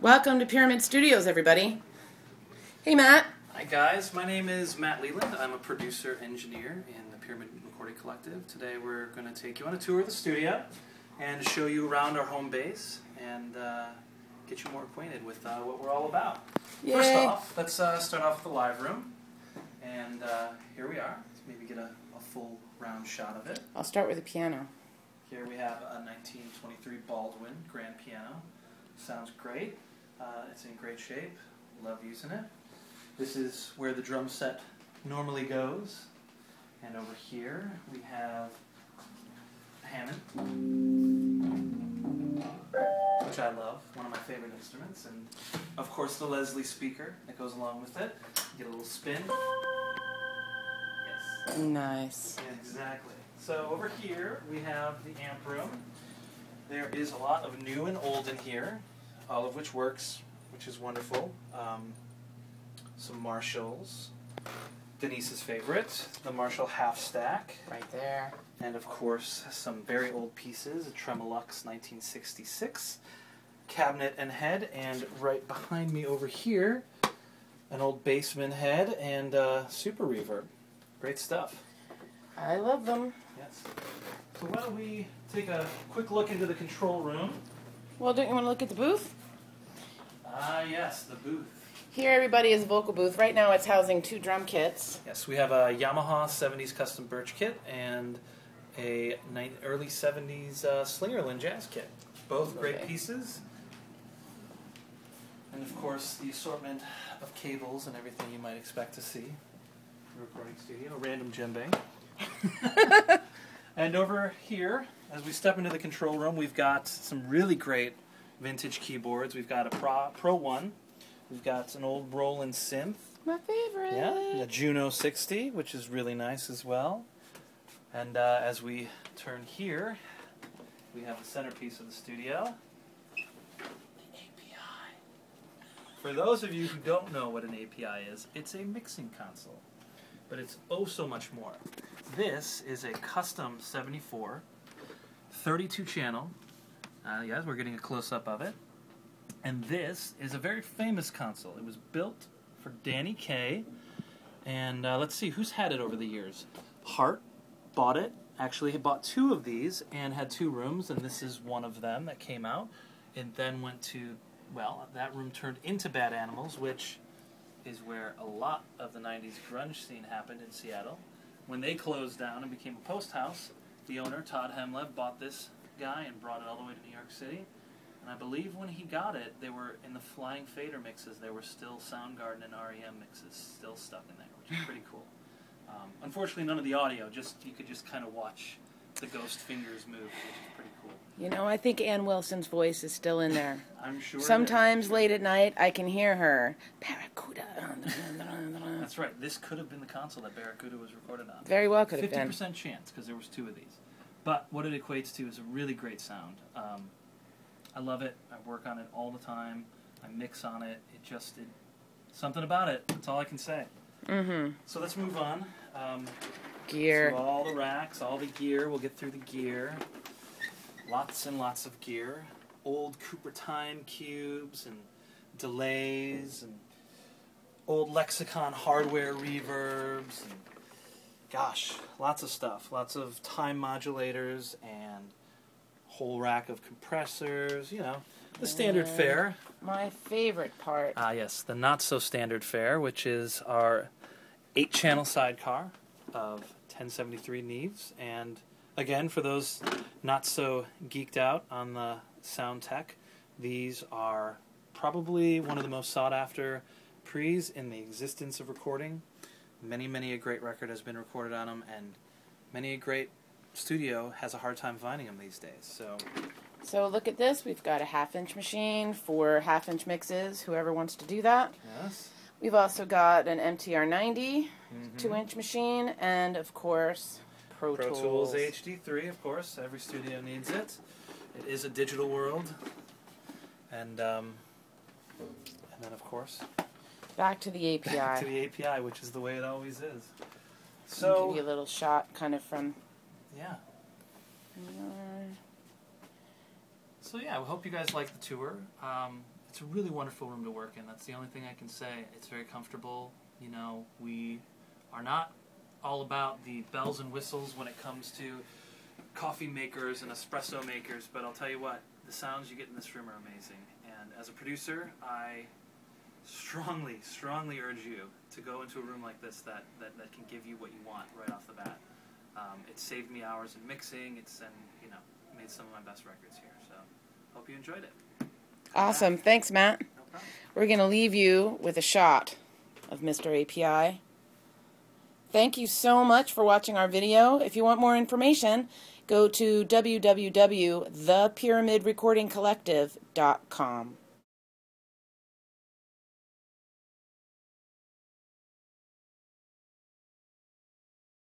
Welcome to Pyramid Studios, everybody. Hey, Matt. Hi, guys. My name is Matt Leland. I'm a producer engineer in the Pyramid Recording Collective. Today we're going to take you on a tour of the studio and show you around our home base and get you more acquainted with what we're all about. Yay. First off, let's start off with the live room. And here we are. Let's maybe get a full round shot of it. I'll start with the piano. Here we have a 1923 Baldwin grand piano. Sounds great. It's in great shape. Love using it. This is where the drum set normally goes. And over here we have a Hammond, which I love, one of my favorite instruments. And of course the Leslie speaker that goes along with it. Get a little spin. Yes. Nice. Exactly. So over here we have the amp room. There is a lot of new and old in here, all of which works, which is wonderful. Some Marshalls, Denise's favorite, the Marshall half stack. Right there. And of course some very old pieces, a Tremolux 1966 cabinet and head, and right behind me over here an old Bassman head and super reverb. Great stuff. I love them. Yes. So why don't we take a quick look into the control room? Well, don't you want to look at the booth? Yes, the booth. Here, everybody, is a vocal booth. Right now, it's housing 2 drum kits. Yes, we have a Yamaha 70s custom birch kit and a early 70s Slingerland jazz kit. Both great pieces. And of course, the assortment of cables and everything you might expect to see in a recording studio. A random djembe. And over here, as we step into the control room, we've got some really great vintage keyboards. We've got a Pro 1. We've got an old Roland synth. My favorite. Yeah, the Juno 60, which is really nice as well. And as we turn here, we have the centerpiece of the studio. The API. For those of you who don't know what an API is, it's a mixing console. But it's oh so much more. This is a custom 74, 32 channel. Yes, we're getting a close-up of it. And this is a very famous console. It was built for Danny Kaye. And let's see, who's had it over the years? Hart bought it. Actually, he bought 2 of these and had 2 rooms, and this is one of them that came out. And then went to, well, that room turned into Bad Animals, which is where a lot of the 90s grunge scene happened in Seattle. When they closed down and became a post house, the owner, Todd Hemlev, bought this guy and brought it all the way to New York City. And I believe when he got it, they were in the Flying Fader mixes. There were still Soundgarden and REM mixes still stuck in there, which is pretty cool. Unfortunately, none of the audio. You could just kind of watch the ghost fingers move, which is pretty cool. You know, I think Ann Wilson's voice is still in there. I'm sure. Sometimes late at night, I can hear her. Barracuda. That's right. This could have been the console that Barracuda was recorded on. Very well could have been. 50% chance, because there was 2 of these. But what it equates to is a really great sound. I love it. I work on it all the time. I mix on it. Something about it. That's all I can say. Mm-hmm. So let's move on. Gear. So all the racks, all the gear. We'll get through the gear. Lots and lots of gear. Old Cooper Time cubes and delays and old Lexicon hardware reverbs. And gosh, lots of stuff. Lots of time modulators and whole rack of compressors, you know, the standard fare. My favorite part. Yes, the not-so-standard fare, which is our 8-channel sidecar of 1073 Neves. And again, for those not so geeked out on the sound tech, these are probably one of the most sought-after pre's in the existence of recording. Many a great record has been recorded on them, and many a great studio has a hard time finding them these days. So look at this. We've got a 1/2-inch machine for 1/2-inch mixes, whoever wants to do that. Yes. We've also got an MTR 90 2-inch machine, and of course Pro Tools HD3, of course. Every studio needs it. It is a digital world. And then of course back to the API. Back to the API, which is the way it always is. So I'll give you a little shot kind of from yeah. So yeah, we hope you guys like the tour. it's a really wonderful room to work in. That's the only thing I can say. It's very comfortable. You know, we are not all about the bells and whistles when it comes to coffee makers and espresso makers, but I'll tell you what, the sounds you get in this room are amazing. And as a producer, I strongly, strongly urge you to go into a room like this that can give you what you want right off the bat. It saved me hours in mixing. And made some of my best records here. So hope you enjoyed it. Awesome. Thanks, Matt. No problem. We're going to leave you with a shot of Mr. API. Thank you so much for watching our video. If you want more information, go to www.thepyramidrecordingcollective.com.